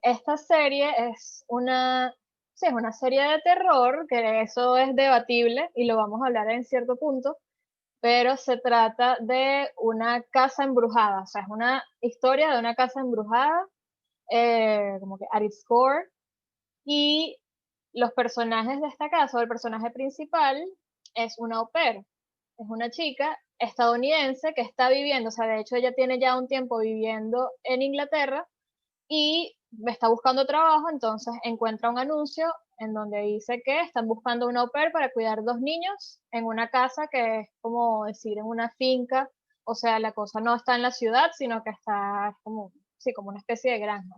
esta serie sí, es una serie de terror, que eso es debatible y lo vamos a hablar en cierto punto, pero se trata de una casa embrujada, o sea, es una historia de una casa embrujada, como que at its core, y los personajes de esta casa, o el personaje principal, es una au pair, es una chica estadounidense que está viviendo, o sea, de hecho ella tiene ya un tiempo viviendo en Inglaterra y está buscando trabajo, entonces encuentra un anuncio en donde dice que están buscando un au pair para cuidar dos niños en una casa que es como decir en una finca, o sea, la cosa no está en la ciudad, sino que está como, sí, como una especie de granja.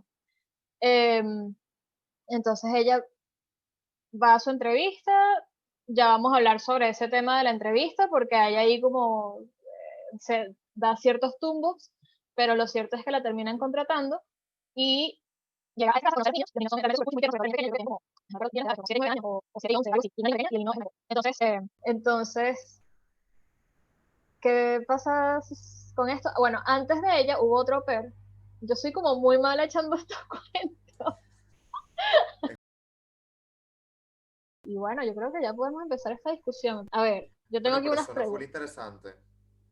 Em, entonces ella va a su entrevista, ya vamos a hablar sobre ese tema de la entrevista porque hay ahí como, se da ciertos tumbos, pero lo cierto es que la terminan contratando y llega a esta casa a conocer niños, los niños son realmente muy tiernos, realmente pequeños, como, no recuerdo, tienen edad, como 7 y 9 años, o 7 y 11, algo así, y una niña pequeña y el niño es menor. Entonces, ¿qué pasa con esto? Bueno, antes de ella hubo otro au pair. Yo soy como muy mala echando estos cuentos. Y bueno, yo creo que ya podemos empezar esta discusión. A ver, yo tengo Bueno, aquí pero unas suena full preguntas. interesante.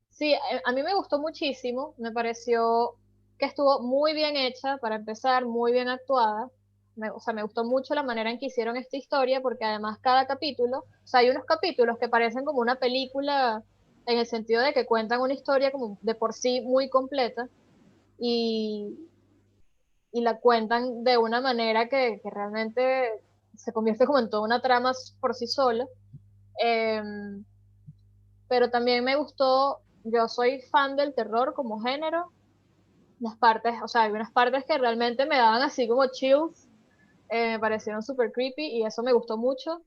Sí, a mí me gustó muchísimo, me pareció que estuvo muy bien hecha, para empezar, muy bien actuada. O sea, me gustó mucho la manera en que hicieron esta historia, porque además cada capítulo, o sea, hay unos capítulos que parecen como una película en el sentido de que cuentan una historia como de por sí muy completa y, y la cuentan de una manera que realmente se convierte como en toda una trama por sí sola. Em, pero también me gustó, yo soy fan del terror como género, las partes, o sea, hay unas partes que realmente me daban así como chills, me parecieron súper creepy y eso me gustó mucho.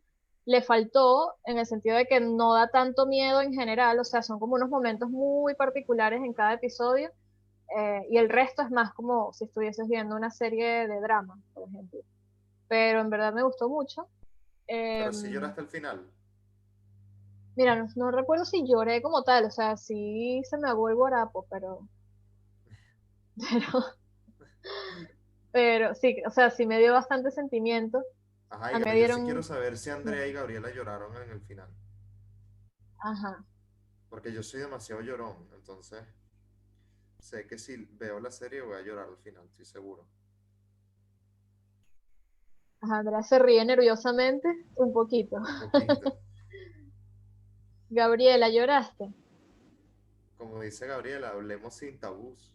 Le faltó en el sentido de que no da tanto miedo en general, o sea, son como unos momentos muy particulares en cada episodio, y el resto es más como si estuvieses viendo una serie de drama, por ejemplo. Pero en verdad me gustó mucho. Eh, Pero si lloraste al final. Mira, no recuerdo si lloré como tal, o sea, sí se me aguó el guarapo, pero, pero sí, o sea, sí me dio bastante sentimiento. Ajá, A mí me yo sí quiero dieron, saber si sí, Andrea y Gabriela lloraron en el final. ajá, Porque yo soy demasiado llorón, entonces sé que si veo la serie voy a llorar al final, estoy seguro. ajá, Andrea se ríe nerviosamente, un poquito. Un poquito. Gabriela, ¿lloraste? Como dice Gabriela, hablemos sin tabús.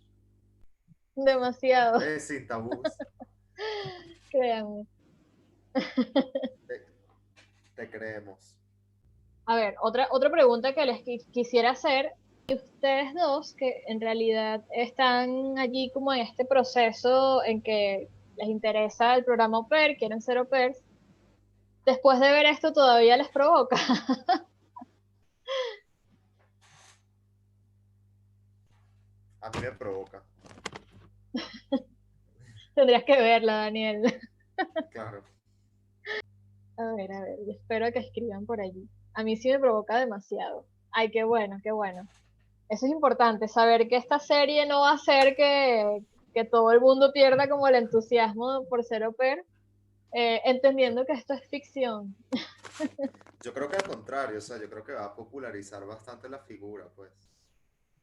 Demasiado, Sin tabús. créanme. Te, te creemos. A ver, otra pregunta que les quisiera hacer, y ustedes dos, que en realidad están allí como en este proceso en que les interesa el programa au pair, quieren ser au pairs, después de ver esto todavía les provoca. A mí me provoca, Tendrías que verla, Daniel. claro. A ver, yo espero que escriban por allí. A mí sí me provoca demasiado. Ay, qué bueno, qué bueno. Eso es importante, saber que esta serie no va a hacer que todo el mundo pierda como el entusiasmo por ser au pair, Yo, entendiendo que esto es ficción. yo creo que al contrario, o sea, yo creo que va a popularizar bastante la figura, pues.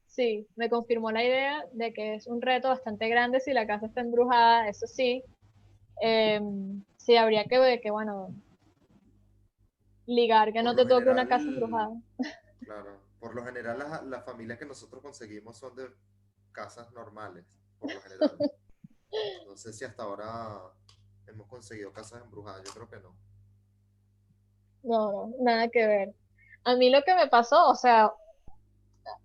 Sí, me confirmó la idea de que es un reto bastante grande si la casa está embrujada, eso sí. Eh, sí, habría que, bueno, ligar que Por no lo te toque una general, casa embrujada. claro, por lo general las familias que nosotros conseguimos son de casas normales, por lo general. No sé si hasta ahora hemos conseguido casas embrujadas, yo creo que no. No, no, nada que ver. A mí lo que me pasó, o sea,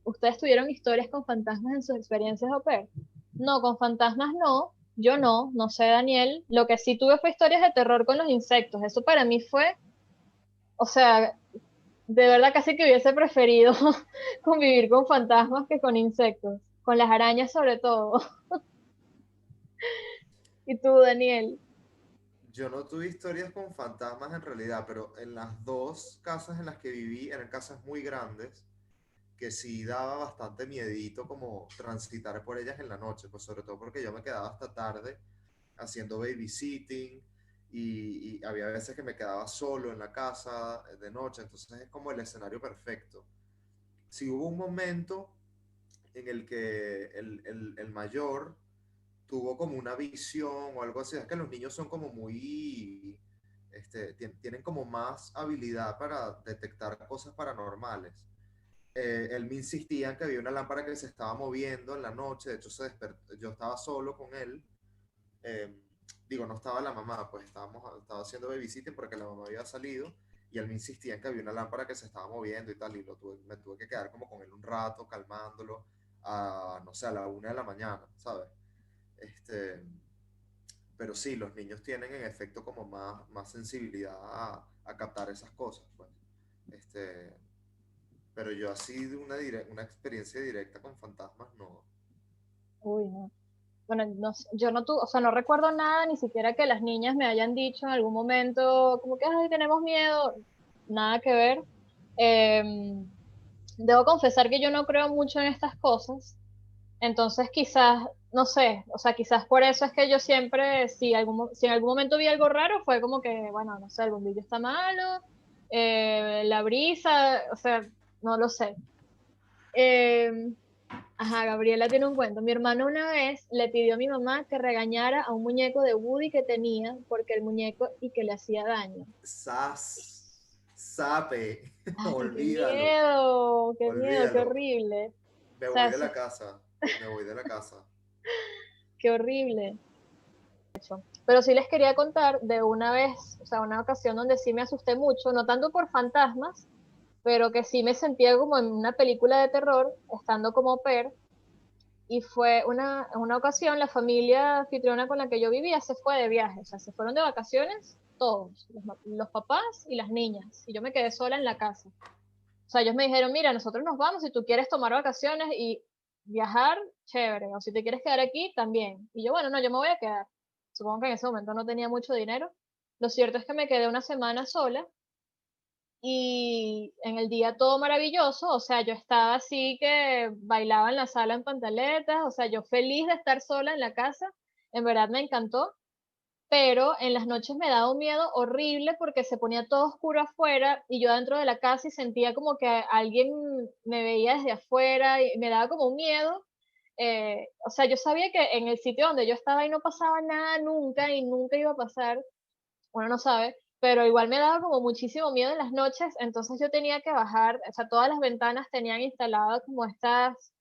¿ustedes tuvieron historias con fantasmas en sus experiencias au pair? No, con fantasmas no, yo no, no sé, Daniel. Lo que sí tuve fue historias de terror con los insectos. Eso para mí fue, o sea, de verdad casi que hubiese preferido convivir con fantasmas que con insectos, con las arañas sobre todo. ¿Y tú, Daniel? Yo no tuve historias con fantasmas en realidad, pero en las dos casas en las que viví, eran casas muy grandes, que sí daba bastante miedito como transitar por ellas en la noche, pues sobre todo porque yo me quedaba hasta tarde haciendo babysitting y había veces que me quedaba solo en la casa de noche, entonces es como el escenario perfecto. Si hubo un momento en el que el mayor tuvo como una visión o algo así, es que los niños son como muy, tienen como más habilidad para detectar cosas paranormales. Él me insistía en que había una lámpara que se estaba moviendo en la noche, de hecho se despertó, yo estaba solo con él, eh, digo, no estaba la mamá, pues estaba haciendo babysitting porque la mamá había salido y él me insistía en que había una lámpara que se estaba moviendo y tal, y me tuve que quedar como con él un rato, calmándolo, a, no sé, a la 1 de la mañana, ¿sabes? Este, pero sí, los niños tienen en efecto como más sensibilidad a captar esas cosas, pues. Este, pero yo así de una experiencia directa con fantasmas, no. Uy, no. Bueno, no, yo no tuve, o sea, no recuerdo nada, ni siquiera que las niñas me hayan dicho en algún momento, como que, ay, tenemos miedo, nada que ver. Em, Debo confesar que yo no creo mucho en estas cosas, entonces quizás, no sé, o sea, quizás por eso es que yo siempre, si en algún momento vi algo raro, fue como que, bueno, no sé, el bombillo está malo, la brisa, o sea, no lo sé. Em, Ajá, Gabriela tiene un cuento. Mi hermano una vez le pidió a mi mamá que regañara a un muñeco de Woody que tenía porque el muñeco y que le hacía daño. Sas, sape, Ay, olvídalo, qué miedo, qué olvídalo. horrible. Me O voy sea, de la casa, me voy de la casa. qué horrible. Pero sí les quería contar de una vez, o sea, una ocasión donde sí me asusté mucho, no tanto por fantasmas, pero que sí me sentía como en una película de terror, estando como au pair. Y fue en una ocasión, la familia anfitriona con la que yo vivía se fue de viaje, o sea, se fueron de vacaciones todos, los papás y las niñas, y yo me quedé sola en la casa. O sea, ellos me dijeron, mira, nosotros nos vamos, si tú quieres tomar vacaciones y viajar, chévere, o si te quieres quedar aquí, también. Y yo, bueno, no, yo me voy a quedar. Supongo que en ese momento no tenía mucho dinero. Lo cierto es que me quedé una semana sola y en el día todo maravilloso, o sea, yo estaba así que bailaba en la sala en pantaletas, o sea, yo feliz de estar sola en la casa, en verdad me encantó, pero en las noches me daba un miedo horrible porque se ponía todo oscuro afuera y yo dentro de la casa y sentía como que alguien me veía desde afuera y me daba como un miedo. O sea, yo sabía que en el sitio donde yo estaba ahí no pasaba nada nunca y nunca iba a pasar, uno no sabe, pero igual me daba como muchísimo miedo en las noches, entonces yo tenía que bajar, o sea, todas las ventanas tenían instaladas como estas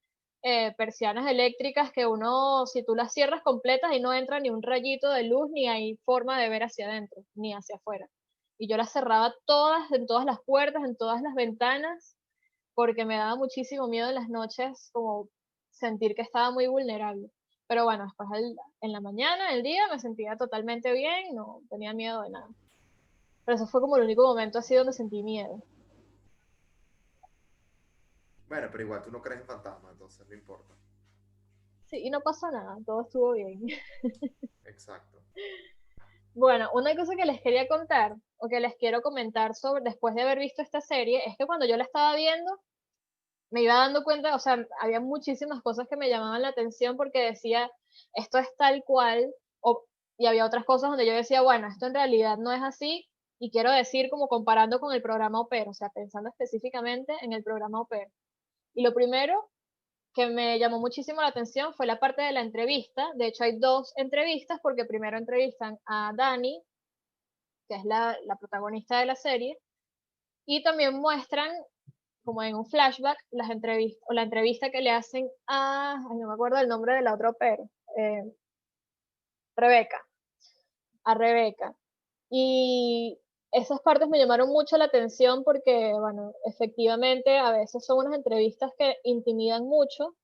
persianas eléctricas que uno, si tú las cierras completas y no entra ni un rayito de luz, ni hay forma de ver hacia adentro, ni hacia afuera. Y yo las cerraba todas, en todas las puertas, en todas las ventanas, porque me daba muchísimo miedo en las noches, como sentir que estaba muy vulnerable. Pero bueno, después en la mañana, el día, me sentía totalmente bien, no tenía miedo de nada. Pero eso fue como el único momento así donde sentí miedo. Bueno, pero igual tú no crees en fantasmas, entonces no importa. Sí, y no pasó nada, todo estuvo bien. Exacto. Bueno, una cosa que les quería contar, o que les quiero comentar sobre después de haber visto esta serie, es que cuando yo la estaba viendo, me iba dando cuenta, o sea, había muchísimas cosas que me llamaban la atención porque decía, esto es tal cual, y había otras cosas donde yo decía, bueno, esto en realidad no es así, y quiero decir como comparando con el programa Au Pair, o sea, pensando específicamente en el programa Au Pair. Y lo primero que me llamó muchísimo la atención fue la parte de la entrevista. De hecho, hay dos entrevistas, porque primero entrevistan a Dani, que es la protagonista de la serie, y también muestran, como en un flashback, las entrevistas, o la entrevista que le hacen a, ay, no me acuerdo el nombre de la otra opera, eh, Rebeca, a Rebeca. Y esas partes me llamaron mucho la atención porque, bueno, efectivamente a veces son unas entrevistas que intimidan mucho.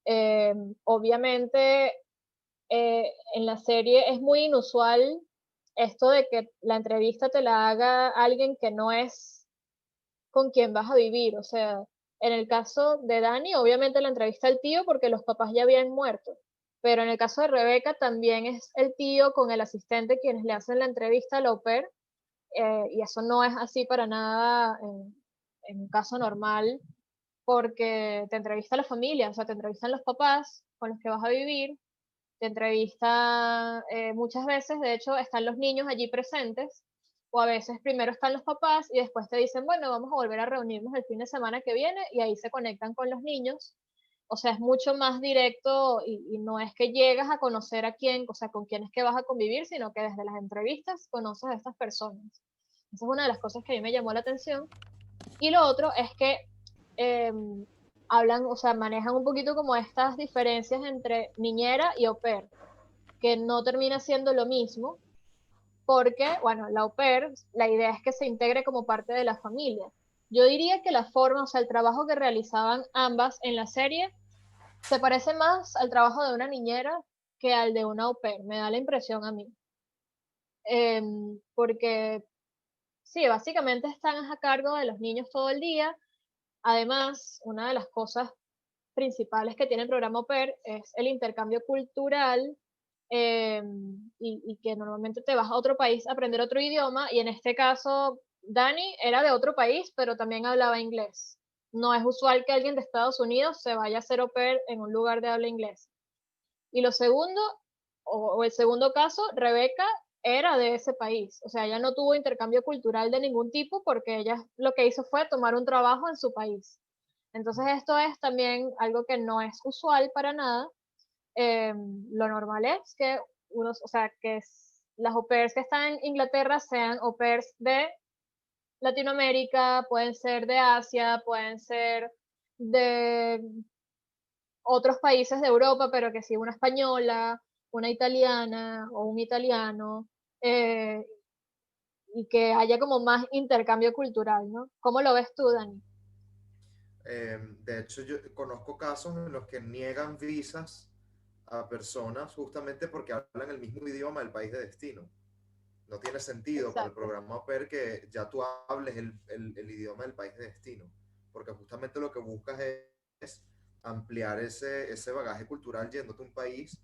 Eh, Obviamente en la serie es muy inusual esto de que la entrevista te la haga alguien que no es con quien vas a vivir. O sea, en el caso de Dani, obviamente la entrevista al tío porque los papás ya habían muerto. Pero en el caso de Rebeca también es el tío con el asistente quienes le hacen la entrevista al au pair, y eso no es así para nada en un caso normal, porque te entrevista la familia, o sea, te entrevistan los papás con los que vas a vivir, te entrevista muchas veces, de hecho, están los niños allí presentes, o a veces primero están los papás y después te dicen, bueno, vamos a volver a reunirnos el fin de semana que viene y ahí se conectan con los niños. O sea, es mucho más directo y no es que llegas a conocer a quién, o sea, con quién es que vas a convivir, sino que desde las entrevistas conoces a estas personas. Esa es una de las cosas que a mí me llamó la atención. Y lo otro es que eh, hablan, o sea, manejan un poquito como estas diferencias entre niñera y au pair, que no termina siendo lo mismo, porque, bueno, la au pair, la idea es que se integre como parte de la familia. Yo diría que la forma, o sea, el trabajo que realizaban ambas en la serie se parece más al trabajo de una niñera que al de una au pair, me da la impresión a mí. Porque sí, básicamente están a cargo de los niños todo el día. Además, una de las cosas principales que tiene el programa Au Pair es el intercambio cultural, y que normalmente te vas a otro país a aprender otro idioma, y en este caso Dani era de otro país, pero también hablaba inglés. No es usual que alguien de Estados Unidos se vaya a hacer au pair en un lugar de habla inglés. Y lo segundo, o el segundo caso, Rebeca era de ese país. O sea, ella no tuvo intercambio cultural de ningún tipo porque ella lo que hizo fue tomar un trabajo en su país. Entonces esto es también algo que no es usual para nada. Lo normal es que unos, o sea, las au pairs que están en Inglaterra sean au pairs de Latinoamérica, pueden ser de Asia, pueden ser de otros países de Europa, pero que sí una española, una italiana o un italiano, eh, y que haya como más intercambio cultural, ¿no? ¿Cómo lo ves tú, Dani? De hecho, yo conozco casos en los que niegan visas a personas justamente porque hablan el mismo idioma del país de destino. No tiene sentido para el Exacto. programa Au Pair que ya tú hables el idioma del país de destino, porque justamente lo que buscas es ampliar ese bagaje cultural yéndote a un país,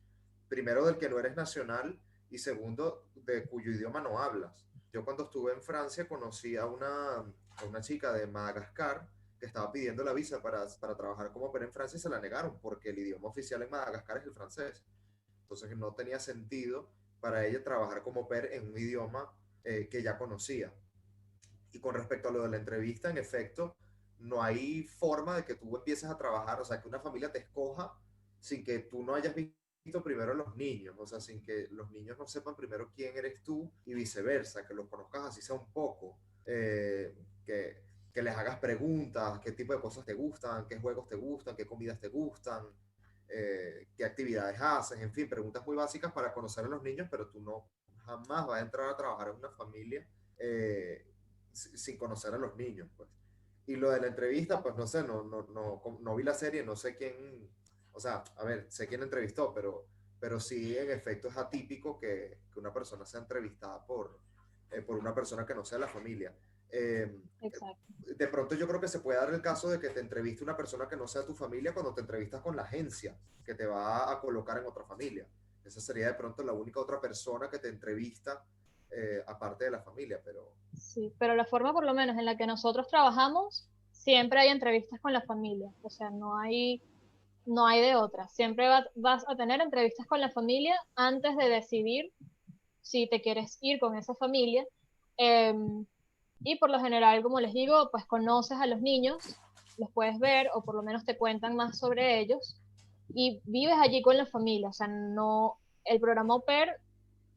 primero del que no eres nacional y segundo de cuyo idioma no hablas. Yo cuando estuve en Francia conocí a una chica de Madagascar que estaba pidiendo la visa para trabajar como au pair en Francia y se la negaron porque el idioma oficial en Madagascar es el francés. Entonces no tenía sentido para ella trabajar como au pair en un idioma que ya conocía. Y con respecto a lo de la entrevista, en efecto, no hay forma de que tú empieces a trabajar, o sea, que una familia te escoja sin que tú no hayas visto primero a los niños, o sea, sin que los niños no sepan primero quién eres tú y viceversa, que los conozcas así sea un poco, que les hagas preguntas, qué tipo de cosas te gustan, qué juegos te gustan, qué comidas te gustan, qué actividades haces, en fin, preguntas muy básicas para conocer a los niños, pero tú no jamás vas a entrar a trabajar en una familia sin conocer a los niños, pues. Y lo de la entrevista, pues no sé, no vi la serie, no sé quién, o sea, a ver, sé quién entrevistó, pero sí, en efecto, es atípico que una persona sea entrevistada por una persona que no sea la familia. Eh, Exacto. de pronto yo creo que se puede dar el caso de que te entreviste una persona que no sea tu familia cuando te entrevistas con la agencia que te va a colocar en otra familia. Esa sería de pronto la única otra persona que te entrevista aparte de la familia, pero Sí, pero la forma por lo menos en la que nosotros trabajamos, siempre hay entrevistas con la familia, o sea, no hay de otra. Siempre vas a tener entrevistas con la familia antes de decidir si te quieres ir con esa familia. Eh, y por lo general, como les digo, pues conoces a los niños, los puedes ver o por lo menos te cuentan más sobre ellos y vives allí con la familia. O sea, no, el programa Au Pair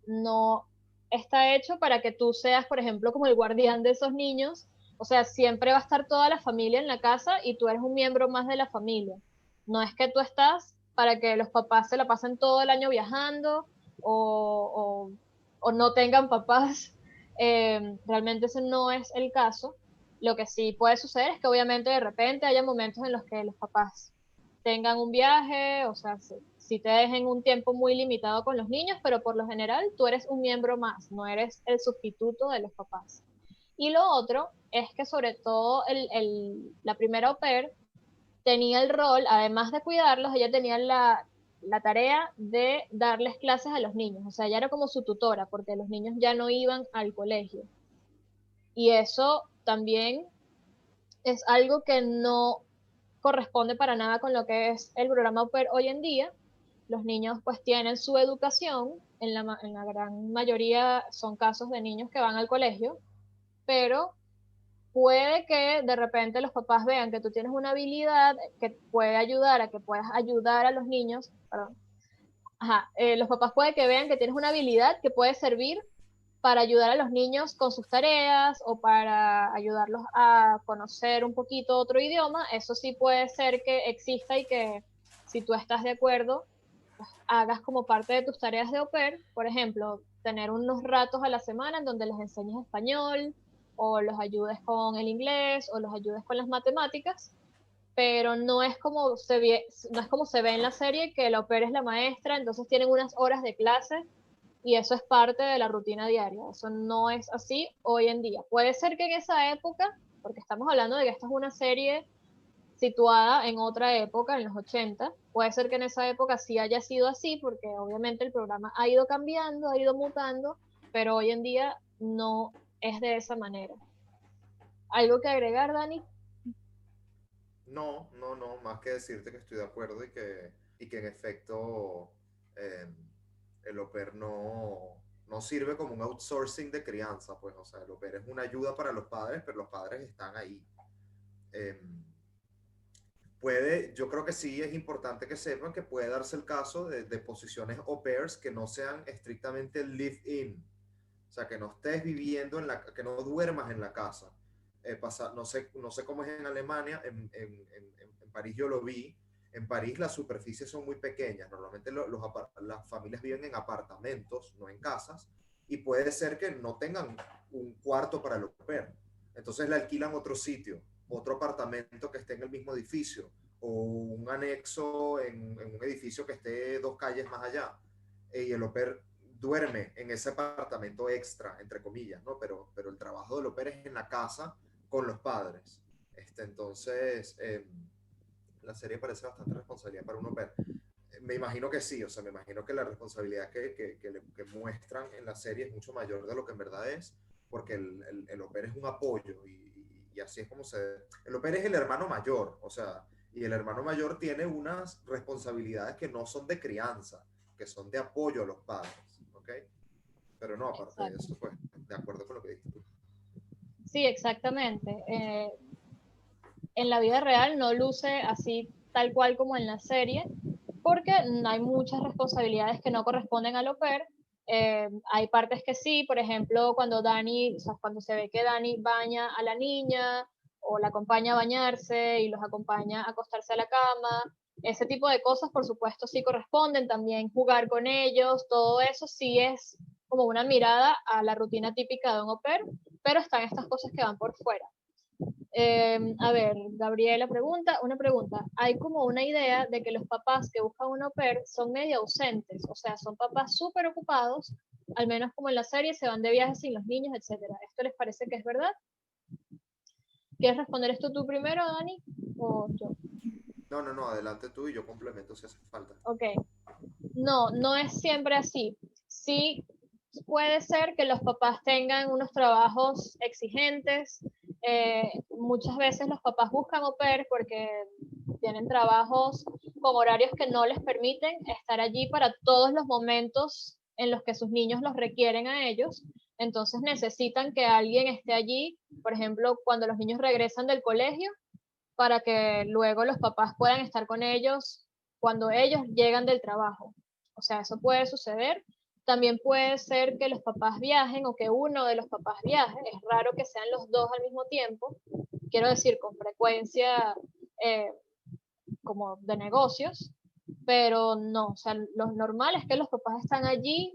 no está hecho para que tú seas, por ejemplo, como el guardián de esos niños. O sea, siempre va a estar toda la familia en la casa y tú eres un miembro más de la familia. No es que tú estás para que los papás se la pasen todo el año viajando o no tengan papás. Realmente ese no es el caso. Lo que sí puede suceder es que obviamente de repente haya momentos en los que los papás tengan un viaje, o sea, si te dejen un tiempo muy limitado con los niños, pero por lo general tú eres un miembro más, no eres el sustituto de los papás. Y lo otro es que sobre todo la primera au pair tenía el rol, además de cuidarlos, ella tenía la tarea de darles clases a los niños, o sea, ella era como su tutora, porque los niños ya no iban al colegio. Y eso también es algo que no corresponde para nada con lo que es el programa Au Pair hoy en día. los niños pues tienen su educación, en la gran mayoría son casos de niños que van al colegio, pero puede que de repente los papás vean que tú tienes una habilidad que puede ayudar a que puedas ayudar a los niños, perdón, los papás puede que vean que tienes una habilidad que puede servir para ayudar a los niños con sus tareas o para ayudarlos a conocer un poquito otro idioma. Eso sí puede ser que exista y que si tú estás de acuerdo, pues, hagas como parte de tus tareas de au pair, por ejemplo, tener unos ratos a la semana en donde les enseñes español o los ayudes con el inglés o los ayudes con las matemáticas, pero no es como se ve en la serie, que el au pair es la maestra, entonces tienen unas horas de clase y eso es parte de la rutina diaria. Eso no es así hoy en día. Puede ser que en esa época, porque estamos hablando de que esta es una serie situada en otra época, en los 80, puede ser que en esa época sí haya sido así, porque obviamente el programa ha ido cambiando, ha ido mutando, pero hoy en día no es de esa manera. ¿Algo que agregar, Dani? No, no, no, más que decirte que estoy de acuerdo y que en efecto eh, el au pair no sirve como un outsourcing de crianza, pues, o sea, el au pair es una ayuda para los padres, pero los padres están ahí. Eh, yo creo que sí es importante que sepan que puede darse el caso de posiciones au pairs que no sean estrictamente live-in, o sea, que no estés viviendo que no duermas en la casa. No sé cómo es en Alemania, en París yo lo vi. En París las superficies son muy pequeñas, normalmente las familias viven en apartamentos, no en casas, y puede ser que no tengan un cuarto para el au pair. Entonces le alquilan otro sitio, otro apartamento que esté en el mismo edificio, o un anexo en un edificio que esté 2 calles más allá. Y el au pair duerme en ese apartamento extra, entre comillas, ¿no? Pero el trabajo del au pair es en la casa con los padres. Entonces, la serie parece bastante responsabilidad para un au pair. Me imagino que sí, o sea, me imagino que la responsabilidad que muestran en la serie es mucho mayor de lo que en verdad es, porque el au pair es un apoyo y así es como se... El au pair es el hermano mayor, o sea, y el hermano mayor tiene unas responsabilidades que no son de crianza, que son de apoyo a los padres, ¿ok? Pero no, aparte de Exacto. eso, pues, de acuerdo con lo que dijiste tú. Sí, exactamente. En la vida real no luce así tal cual como en la serie, porque hay muchas responsabilidades que no corresponden al au pair. Hay partes que sí, por ejemplo, o sea, cuando se ve que Dani baña a la niña o la acompaña a bañarse y los acompaña a acostarse a la cama, ese tipo de cosas, por supuesto, sí corresponden. También jugar con ellos, todo eso sí es como una mirada a la rutina típica de un au pair, pero están estas cosas que van por fuera. A ver, Gabriela pregunta, una pregunta. Hay como una idea de que los papás que buscan un au pair son medio ausentes, o sea, son papás súper ocupados, al menos como en la serie, se van de viajes sin los niños, etcétera. ¿Esto les parece que es verdad? ¿Quieres responder esto tú primero, Dani? ¿O yo? No, no, no, adelante tú y yo complemento si hace falta. Ok. No, no es siempre así. Sí puede ser que los papás tengan unos trabajos exigentes. Muchas veces los papás buscan au pair porque tienen trabajos con horarios que no les permiten estar allí para todos los momentos en los que sus niños los requieren a ellos. Entonces necesitan que alguien esté allí, por ejemplo, cuando los niños regresan del colegio, para que luego los papás puedan estar con ellos cuando ellos llegan del trabajo. O sea, eso puede suceder. También puede ser que los papás viajen o que uno de los papás viaje. Es raro que sean los dos al mismo tiempo. Quiero decir, con frecuencia eh, como de negocios, pero no, o sea, lo normal es que los papás están allí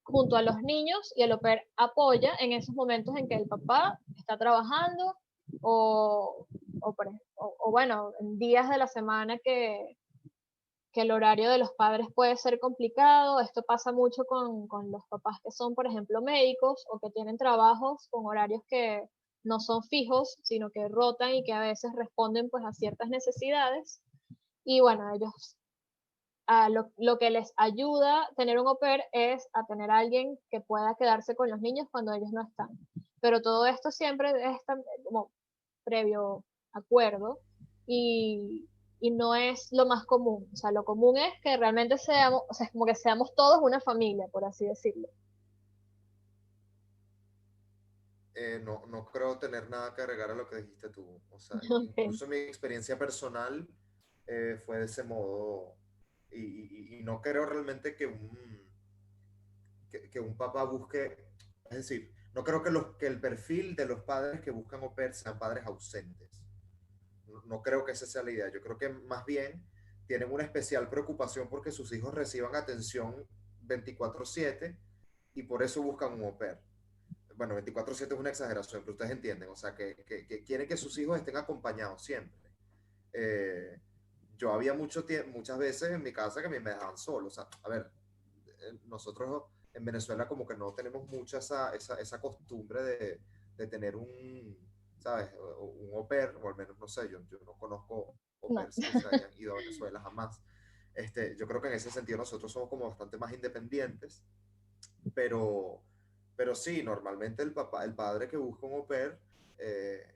junto a los niños y el au pair apoya en esos momentos en que el papá está trabajando o, o bueno, en días de la semana que el horario de los padres puede ser complicado. Esto pasa mucho con los papás que son, por ejemplo, médicos o que tienen trabajos con horarios que no son fijos, sino que rotan y que a veces responden pues a ciertas necesidades. Y bueno, ellos lo que les ayuda tener un au pair es a tener a alguien que pueda quedarse con los niños cuando ellos no están. Pero todo esto siempre es como previo acuerdo y, y no es lo más común. O sea, lo común es que realmente seamos, o sea, es como que seamos todos una familia, por así decirlo. No creo tener nada que agregar a lo que dijiste tú. O sea, Ok. incluso mi experiencia personal fue de ese modo y no creo realmente que un papá busque, es decir, no creo que el perfil de los padres que buscan au pair sean padres ausentes. No creo que esa sea la idea. Yo creo que más bien tienen una especial preocupación porque sus hijos reciban atención 24/7 y por eso buscan un au pair. Bueno, 24/7 es una exageración, pero ustedes entienden, o sea, que quieren que sus hijos estén acompañados siempre. Eh, yo había muchas veces en mi casa que me dejaban solo, o sea, a ver, nosotros en Venezuela como que no tenemos mucha esa costumbre de tener ¿sabes? Un au pair, o al menos, no sé, yo no conozco au No. pairs que se hayan ido a Venezuela jamás. Yo creo que en ese sentido nosotros somos como bastante más independientes, pero, pero sí, normalmente el padre que busca un au pair, eh,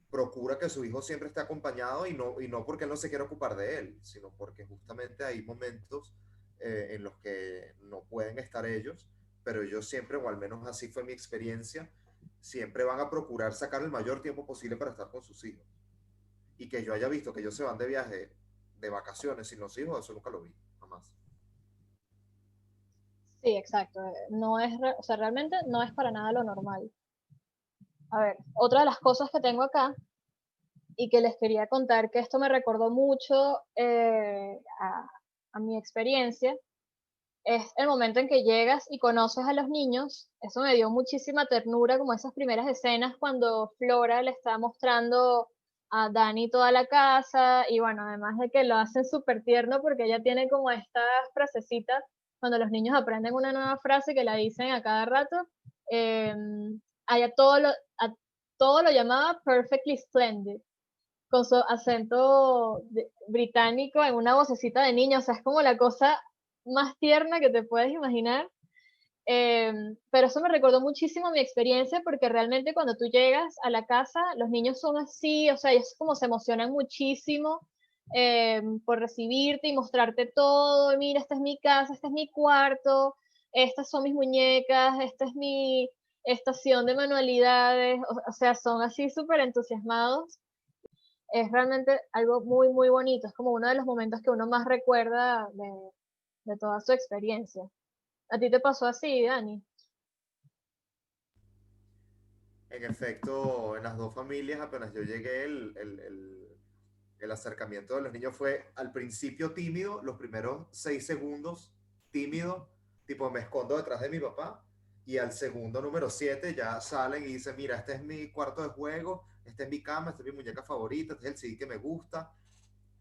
procura que su hijo siempre esté acompañado y no porque él no se quiera ocupar de él, sino porque justamente hay momentos en los que no pueden estar ellos, pero ellos siempre, o al menos así fue mi experiencia, siempre van a procurar sacar el mayor tiempo posible para estar con sus hijos. Y que yo haya visto que ellos se van de viaje, de vacaciones sin los hijos, eso nunca lo vi, jamás. Sí, exacto. No es, o sea, realmente no es para nada lo normal. A ver, otra de las cosas que tengo acá y que les quería contar, que esto me recordó mucho a mi experiencia, es el momento en que llegas y conoces a los niños. Eso me dio muchísima ternura, como esas primeras escenas cuando Flora le está mostrando a Dani toda la casa, y bueno, además de que lo hacen súper tierno porque ella tiene como estas frasecitas, cuando los niños aprenden una nueva frase que la dicen a cada rato, eh, a todo lo llamaba perfectly splendid, con su acento británico en una vocecita de niño, o sea, es como la cosa más tierna que te puedes imaginar. Eh, pero eso me recordó muchísimo mi experiencia porque realmente cuando tú llegas a la casa, los niños son así, o sea, ellos como se emocionan muchísimo por recibirte y mostrarte todo. Mira, esta es mi casa, este es mi cuarto, estas son mis muñecas, esta es mi estación de manualidades, o sea, son así súper entusiasmados. Es realmente algo muy, muy bonito. Es como uno de los momentos que uno más recuerda de toda su experiencia. ¿A ti te pasó así, Dani? En efecto, en las dos familias, apenas yo llegué, el acercamiento de los niños fue al principio tímido, los primeros 6 segundos tímido, tipo me escondo detrás de mi papá, y al segundo número 7 ya salen y dicen, mira, este es mi cuarto de juego, esta es mi cama, esta es mi muñeca favorita, este es el CD que me gusta,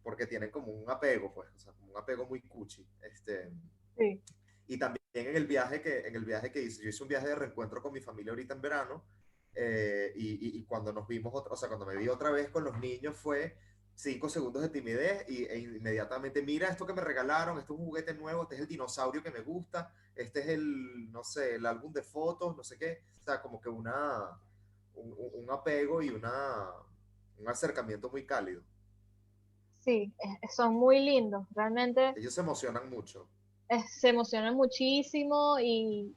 porque tienen como un apego, pues, o sea, como un apego muy cuchi. Sí. Y también en el viaje que hice, yo hice un viaje de reencuentro con mi familia ahorita en verano, y cuando nos vimos, o sea, cuando me vi otra vez con los niños fue 5 segundos de timidez e inmediatamente, mira esto que me regalaron, este es un juguete nuevo, este es el dinosaurio que me gusta, este es no sé, el álbum de fotos, no sé qué, o sea, como que un apego y un acercamiento muy cálido. Sí, son muy lindos. Realmente Ellos se emocionan mucho. se emocionan muchísimo y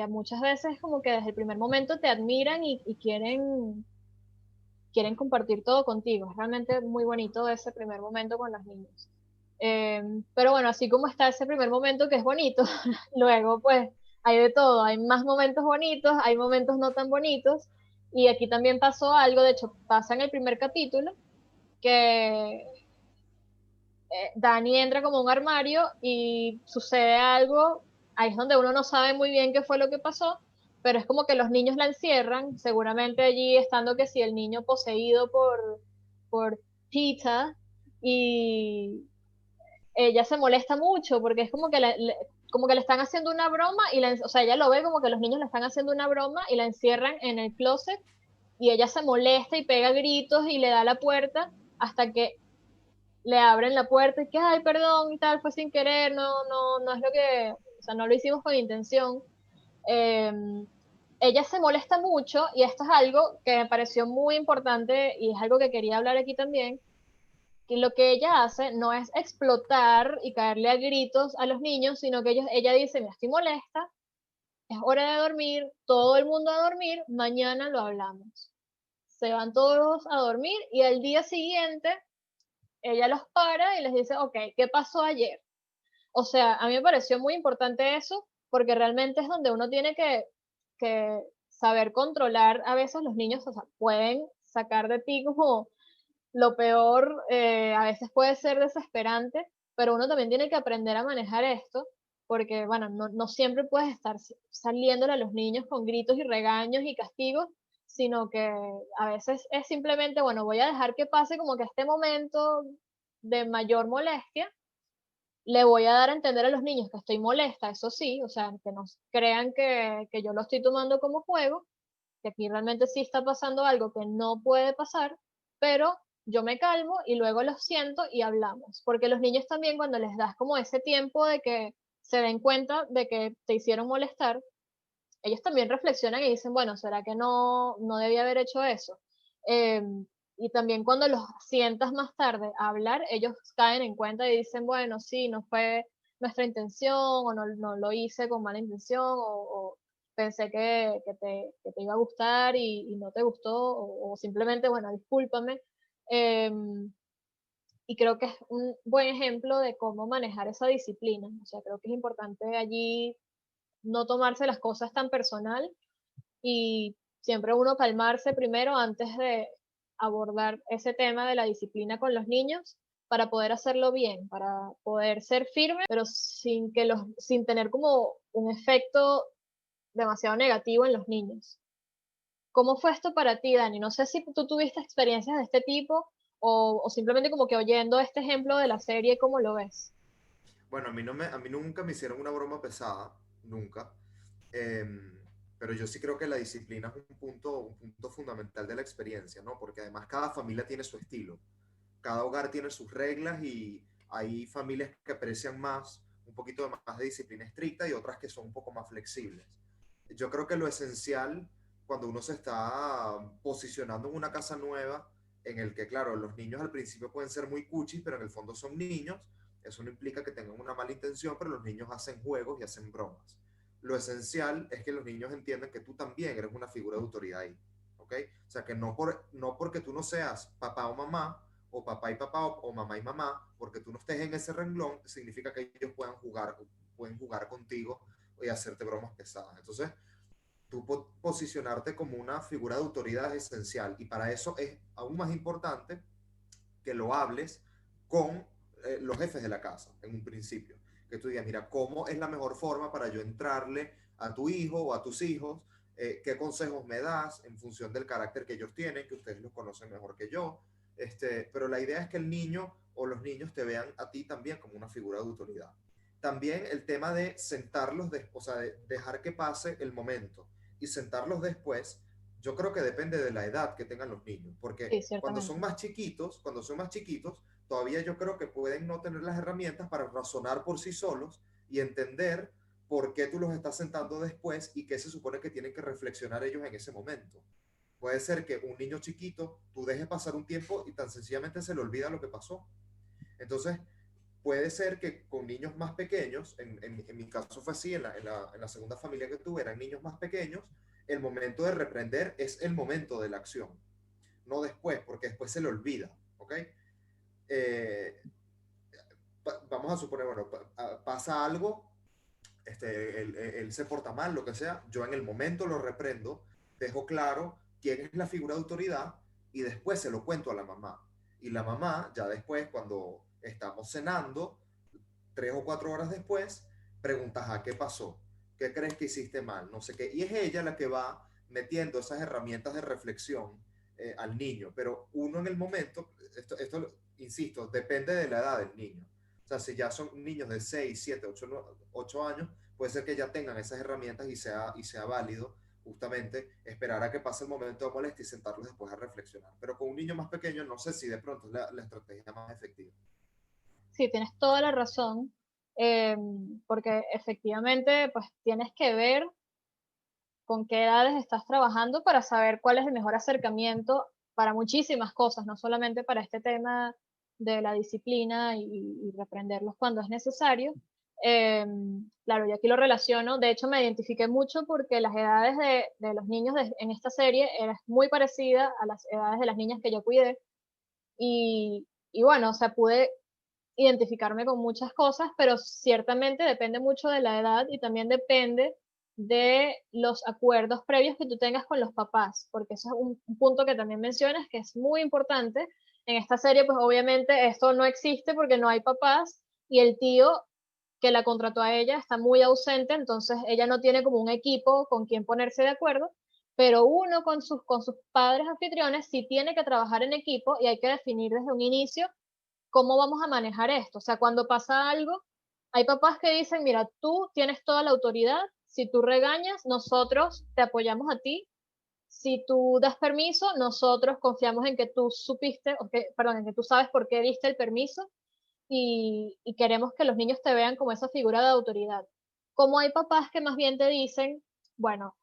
muchas veces como que desde el primer momento te admiran y quieren compartir todo contigo. Es realmente muy bonito ese primer momento con los niños. Pero bueno, así como está ese primer momento que es bonito, luego pues hay de todo, hay más momentos bonitos, hay momentos no tan bonitos, y aquí también pasó algo, de hecho pasa en el primer capítulo, que Dani entra como a un armario y sucede algo, ahí es donde uno no sabe muy bien qué fue lo que pasó, pero es como que los niños la encierran, seguramente allí estando que si el niño poseído por Tita, y ella se molesta mucho porque es como que como que le están haciendo una broma o sea, ella lo ve como que los niños le están haciendo una broma y la encierran en el closet, y ella se molesta y pega gritos y le da la puerta hasta que le abren la puerta y que, ay, perdón y tal, fue sin querer, no es lo que, o sea, no lo hicimos con intención. Eh, Ella se molesta mucho, y esto es algo que me pareció muy importante y es algo que quería hablar aquí también, Y lo que ella hace no es explotar y caerle a gritos a los niños, sino que ella dice, me estoy molesta, es hora de dormir, todo el mundo a dormir, mañana lo hablamos. Se van todos a dormir y al día siguiente ella los para y les dice, ok, ¿qué pasó ayer? O sea, a mí me pareció muy importante eso, porque realmente es donde uno tiene que saber controlar a veces los niños, o sea, pueden sacar de ti como lo peor, a veces puede ser desesperante, pero uno también tiene que aprender a manejar esto, porque, bueno, no siempre puedes estar saliéndole a los niños con gritos y regaños y castigos, sino que a veces es simplemente, bueno, voy a dejar que pase como que este momento de mayor molestia, le voy a dar a entender a los niños que estoy molesta, eso sí, o sea, que no crean que yo lo estoy tomando como juego, que aquí realmente sí está pasando algo que no puede pasar, pero yo me calmo y luego los siento y hablamos, porque los niños también cuando les das como ese tiempo de que se den cuenta de que te hicieron molestar, ellos también reflexionan y dicen, bueno, ¿será que no debía haber hecho eso? Y también cuando los sientas más tarde a hablar, ellos caen en cuenta y dicen, bueno, sí, no fue nuestra intención o no lo hice con mala intención o pensé que te iba a gustar y no te gustó o simplemente, bueno, discúlpame. Y creo que es un buen ejemplo de cómo manejar esa disciplina. O sea, creo que es importante allí no tomarse las cosas tan personal y siempre uno calmarse primero antes de abordar ese tema de la disciplina con los niños para poder hacerlo bien, para poder ser firme, pero sin tener como un efecto demasiado negativo en los niños. ¿Cómo fue esto para ti, Dani? No sé si tú tuviste experiencias de este tipo o simplemente como que oyendo este ejemplo de la serie, ¿cómo lo ves? Bueno, a mí nunca me hicieron una broma pesada, nunca. Em, pero yo sí creo que la disciplina es un punto fundamental de la experiencia, ¿no? Porque además cada familia tiene su estilo, cada hogar tiene sus reglas y hay familias que aprecian más, un poquito más de disciplina estricta y otras que son un poco más flexibles. Yo creo que lo esencial cuando uno se está posicionando en una casa nueva, en el que, claro, los niños al principio pueden ser muy cuchis, pero en el fondo son niños, eso no implica que tengan una mala intención, pero los niños hacen juegos y hacen bromas. Lo esencial es que los niños entiendan que tú también eres una figura de autoridad ahí, ¿ok? O sea, que no porque tú no seas papá o mamá, o papá y papá, o mamá y mamá, porque tú no estés en ese renglón, significa que ellos pueden jugar contigo y hacerte bromas pesadas. Entonces, tú posicionarte como una figura de autoridad es esencial y para eso es aún más importante que lo hables con los jefes de la casa en un principio. Que tú digas, mira, ¿cómo es la mejor forma para yo entrarle a tu hijo o a tus hijos? ¿Qué consejos me das en función del carácter que ellos tienen, que ustedes los conocen mejor que yo? Pero la idea es que el niño o los niños te vean a ti también como una figura de autoridad. También el tema de sentarlos, o sea, de dejar que pase el momento y sentarlos después, yo creo que depende de la edad que tengan los niños, Sí, porque ciertamente. cuando son más chiquitos, todavía yo creo que pueden no tener las herramientas para razonar por sí solos y entender por qué tú los estás sentando después y qué se supone que tienen que reflexionar ellos en ese momento. Puede ser que un niño chiquito, tú dejes pasar un tiempo y tan sencillamente se le olvida lo que pasó. Entonces, puede ser que con niños más pequeños, en mi caso fue así, en la segunda familia que tuve, eran niños más pequeños, el momento de reprender es el momento de la acción, no después, porque después se le olvida, ¿ok? Eh, Vamos a suponer, bueno, pasa algo, él se porta mal, lo que sea, yo en el momento lo reprendo, dejo claro quién es la figura de autoridad y después se lo cuento a la mamá. Y la mamá, ya después, cuando estamos cenando, 3 o 4 horas después, preguntas, ¿a qué pasó? ¿Qué crees que hiciste mal? No sé qué. Y es ella la que va metiendo esas herramientas de reflexión al niño. Pero uno en el momento, insisto, depende de la edad del niño. O sea, si ya son niños de 6 7 8 años, puede ser que ya tengan esas herramientas y sea válido justamente esperar a que pase el momento de molestia y sentarlos después a reflexionar. Pero con un niño más pequeño no sé si de pronto es la estrategia más efectiva. Sí, tienes toda la razón, eh, porque efectivamente, pues tienes que ver con qué edades estás trabajando para saber cuál es el mejor acercamiento para muchísimas cosas, no solamente para este tema de la disciplina y reprenderlos cuando es necesario. Claro, y aquí lo relaciono, de hecho me identifiqué mucho porque las edades de los niños en esta serie era muy parecida a las edades de las niñas que yo cuidé, y bueno, o sea, pude identificarme con muchas cosas, pero ciertamente depende mucho de la edad y también depende de los acuerdos previos que tú tengas con los papás, porque eso es un punto que también mencionas que es muy importante. En esta serie, pues obviamente esto no existe porque no hay papás y el tío que la contrató a ella está muy ausente, entonces ella no tiene como un equipo con quien ponerse de acuerdo, pero uno con sus padres anfitriones sí tiene que trabajar en equipo y hay que definir desde un inicio cómo vamos a manejar esto. O sea, cuando pasa algo, hay papás que dicen, mira, tú tienes toda la autoridad, si tú regañas, nosotros te apoyamos a ti, si tú das permiso, nosotros confiamos en que tú supiste, perdón, en que tú sabes por qué diste el permiso y queremos que los niños te vean como esa figura de autoridad. Como hay papás que más bien te dicen, bueno,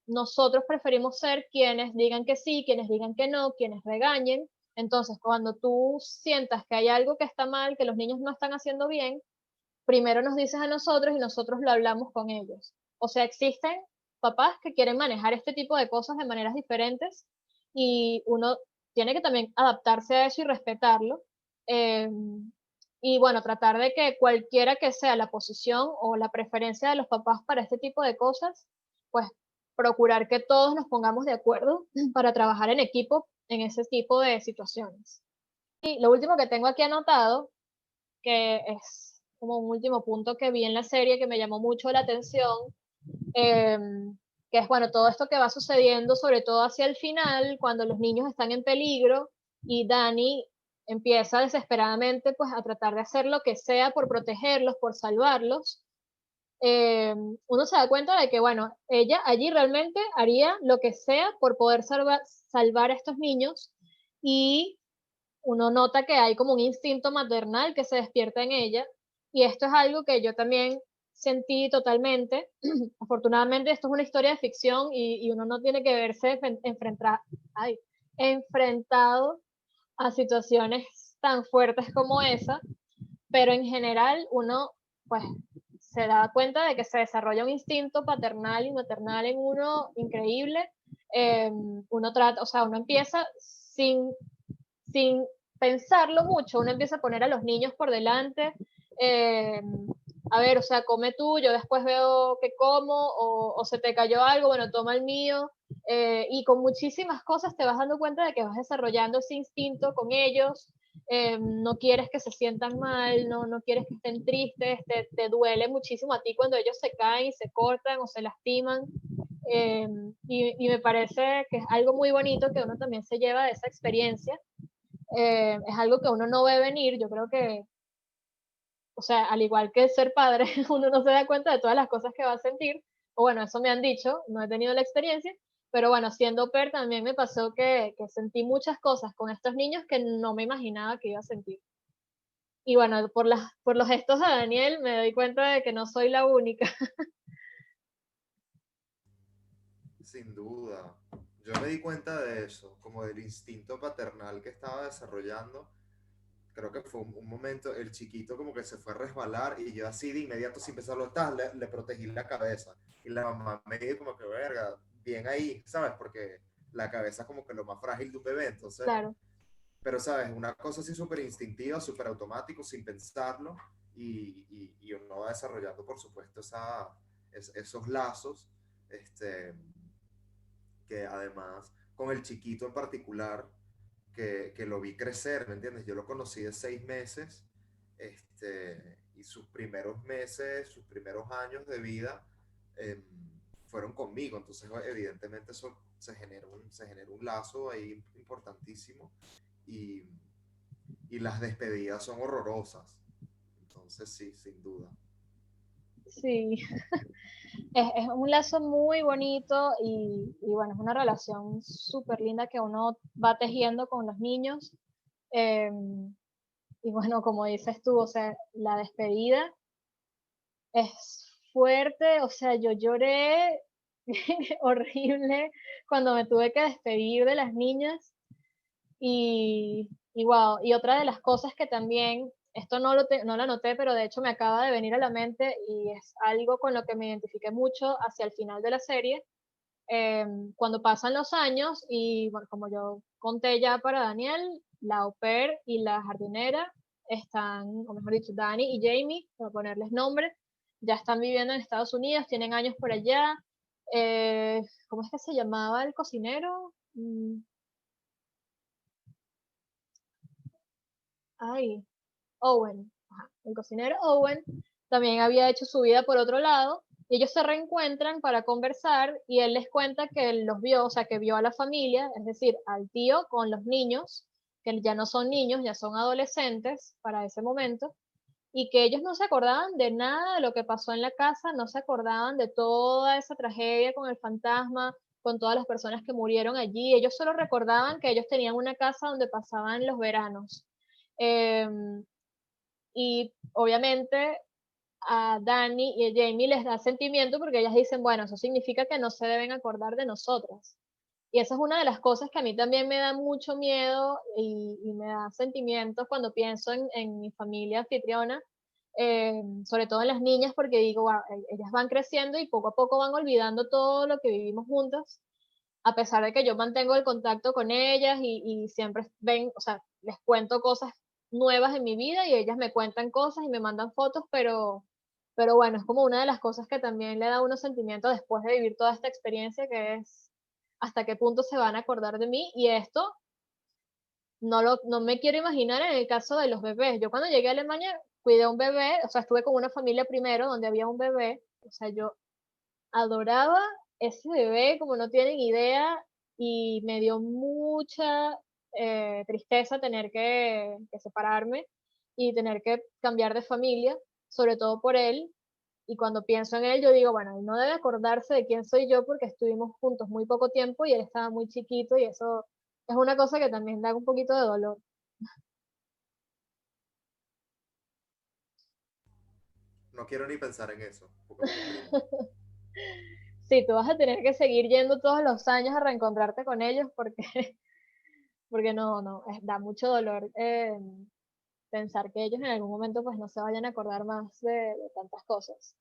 nosotros preferimos ser quienes digan que sí, quienes digan que no, quienes regañen. Entonces, cuando tú sientas que hay algo que está mal, que los niños no están haciendo bien, primero nos dices a nosotros y nosotros lo hablamos con ellos. O sea, existen papás que quieren manejar este tipo de cosas de maneras diferentes y uno tiene que también adaptarse a eso y respetarlo. Eh, y bueno, tratar de que cualquiera que sea la posición o la preferencia de los papás para este tipo de cosas, pues procurar que todos nos pongamos de acuerdo para trabajar en equipo en ese tipo de situaciones. Y lo último que tengo aquí anotado, que es como un último punto que vi en la serie que me llamó mucho la atención, eh, que es, bueno, todo esto que va sucediendo, sobre todo hacia el final, cuando los niños están en peligro y Dani empieza desesperadamente pues a tratar de hacer lo que sea por protegerlos, por salvarlos. Uno se da cuenta de que, bueno, ella allí realmente haría lo que sea por poder salvar a estos niños y uno nota que hay como un instinto maternal que se despierta en ella y esto es algo que yo también sentí totalmente. Afortunadamente esto es una historia de ficción y uno no tiene que verse enfrentado a situaciones tan fuertes como esa, pero en general uno pues se da cuenta de que se desarrolla un instinto paternal y maternal en uno increíble. Uno trata, o sea, uno empieza sin pensarlo mucho, uno empieza a poner a los niños por delante. eh, a ver, o sea, come tú, yo después veo que como, o se te cayó algo, bueno, toma el mío. Y con muchísimas cosas te vas dando cuenta de que vas desarrollando ese instinto con ellos. No quieres que se sientan mal, no quieres que estén tristes, te duele muchísimo a ti cuando ellos se caen y se cortan o se lastiman. Eh, y me parece que es algo muy bonito que uno también se lleva de esa experiencia. Es algo que uno no ve venir, yo creo que, o sea, al igual que ser padre, uno no se da cuenta de todas las cosas que va a sentir, o bueno, eso me han dicho, no he tenido la experiencia, pero bueno, siendo PER también me pasó que sentí muchas cosas con estos niños que no me imaginaba que iba a sentir. Y bueno, por los gestos de Daniel me doy cuenta de que no soy la única. Sin duda. Yo me di cuenta de eso, como del instinto paternal que estaba desarrollando. Creo que fue un momento, el chiquito como que se fue a resbalar y yo así de inmediato sin pensarlo, le protegí la cabeza. Y la mamá me dijo como que, verga, bien ahí, ¿sabes? Porque la cabeza es como que lo más frágil de un bebé, entonces, Claro, pero, ¿sabes? Una cosa así súper instintiva, súper automático, sin pensarlo, y uno va desarrollando, por supuesto, esos lazos, este, que además, con el chiquito en particular, que lo vi crecer, ¿me entiendes? Yo lo conocí de 6 meses, y sus primeros meses, sus primeros años de vida fueron conmigo, entonces evidentemente eso se genera un lazo ahí importantísimo y, y las despedidas son horrorosas, entonces sí, sin duda. sí. Es un lazo muy bonito y bueno, es una relación súper linda que uno va tejiendo con los niños. Eh, y bueno, como dices tú, o sea, la despedida es fuerte, o sea, yo lloré horrible cuando me tuve que despedir de las niñas y Y wow, y otra de las cosas que también, esto no lo anoté, pero de hecho me acaba de venir a la mente y es algo con lo que me identifiqué mucho hacia el final de la serie, cuando pasan los años y bueno, como yo conté ya para Daniel, la au pair y la jardinera están, o mejor dicho, Dani y Jamie, por ponerles nombres, ya están viviendo en Estados Unidos, tienen años por allá. ¿Cómo es que se llamaba el cocinero? Ay, Owen, ajá, el cocinero Owen, también había hecho su vida por otro lado, y ellos se reencuentran para conversar, y él les cuenta que él los vio, o sea, que vio a la familia, es decir, al tío con los niños, que ya no son niños, ya son adolescentes para ese momento, y que ellos no se acordaban de nada de lo que pasó en la casa, no se acordaban de toda esa tragedia con el fantasma, con todas las personas que murieron allí, ellos solo recordaban que ellos tenían una casa donde pasaban los veranos. Eh, y obviamente a Dani y a Jamie les da sentimiento porque ellas dicen, bueno, eso significa que no se deben acordar de nosotras. Y esa es una de las cosas que a mí también me da mucho miedo y me da sentimientos cuando pienso en mi familia anfitriona, sobre todo en las niñas, porque digo, wow, ellas van creciendo y poco a poco van olvidando todo lo que vivimos juntas, a pesar de que yo mantengo el contacto con ellas y siempre ven, o sea, les cuento cosas nuevas en mi vida y ellas me cuentan cosas y me mandan fotos, pero bueno, es como una de las cosas que también le da unos sentimientos después de vivir toda esta experiencia, que es hasta qué punto se van a acordar de mí. Y esto no me quiero imaginar en el caso de los bebés. Yo cuando llegué a Alemania cuidé a un bebé, o sea, estuve con una familia primero donde había un bebé, o sea, yo adoraba ese bebé como no tienen idea y me dio mucha tristeza tener que separarme y tener que cambiar de familia, sobre todo por él. Y cuando pienso en él, yo digo, bueno, él no debe acordarse de quién soy yo porque estuvimos juntos muy poco tiempo y él estaba muy chiquito y eso es una cosa que también da un poquito de dolor. No quiero ni pensar en eso, porque me deprimo. Sí, tú vas a tener que seguir yendo todos los años a reencontrarte con ellos porque, porque no, da mucho dolor pensar que ellos en algún momento pues no se vayan a acordar más de tantas cosas.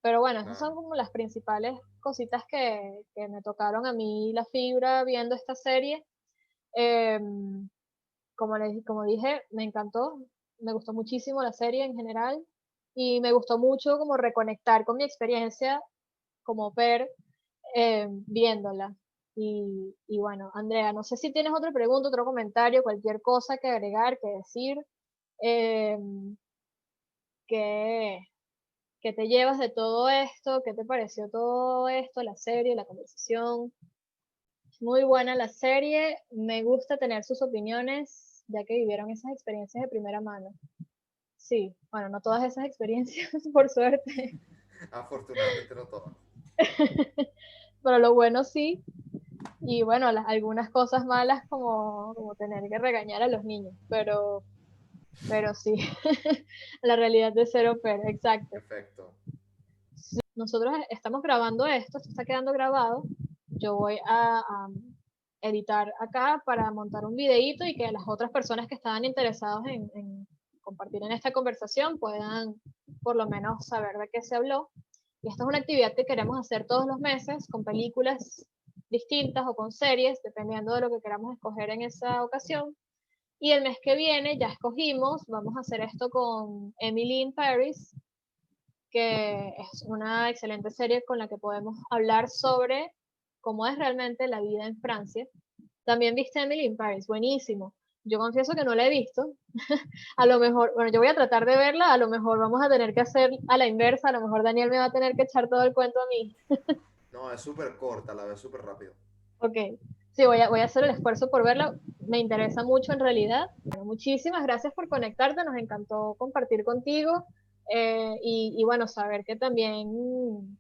Pero bueno, esas son Claro. como las principales cositas que me tocaron a mí la fibra viendo esta serie. Eh, como dije, me encantó, me gustó muchísimo la serie en general y me gustó mucho como reconectar con mi experiencia como ver viéndola. Y bueno, Andrea, no sé si tienes otra pregunta, otro comentario, cualquier cosa que agregar, que decir, eh, que, que te llevas de todo esto, qué te pareció todo esto, la serie, la conversación. Muy buena la serie, me gusta tener sus opiniones, ya que vivieron esas experiencias de primera mano. Sí, bueno, no todas esas experiencias, por suerte, Afortunadamente no todas. pero lo bueno sí. Y bueno, algunas cosas malas como tener que regañar a los niños, pero sí, la realidad de ser au pair, exacto. Efecto. Nosotros estamos grabando esto está quedando grabado. Yo voy a editar acá para montar un videíto y que las otras personas que estaban interesados en compartir en esta conversación puedan por lo menos saber de qué se habló. Y esta es una actividad que queremos hacer todos los meses con películas distintas o con series, dependiendo de lo que queramos escoger en esa ocasión. Y el mes que viene ya escogimos, vamos a hacer esto con Emily in Paris, que es una excelente serie con la que podemos hablar sobre cómo es realmente la vida en Francia. También viste Emily in Paris, buenísimo. Yo confieso que no la he visto. A lo mejor, bueno, yo voy a tratar de verla, a lo mejor vamos a tener que hacer a la inversa, a lo mejor Daniel me va a tener que echar todo el cuento a mí. No, es súper corta, la ves súper rápido. Ok, sí, voy a hacer el esfuerzo por verla, me interesa mucho en realidad. Bueno, muchísimas gracias por conectarte, nos encantó compartir contigo y bueno, saber que también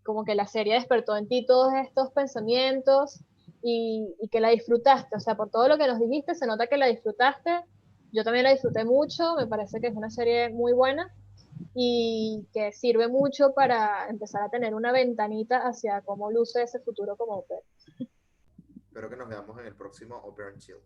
como que la serie despertó en ti todos estos pensamientos y que la disfrutaste, o sea, por todo lo que nos dijiste, se nota que la disfrutaste, yo también la disfruté mucho, me parece que es una serie muy buena y que sirve mucho para empezar a tener una ventanita hacia cómo luce ese futuro como Oper. Espero que nos veamos en el próximo Open Chill.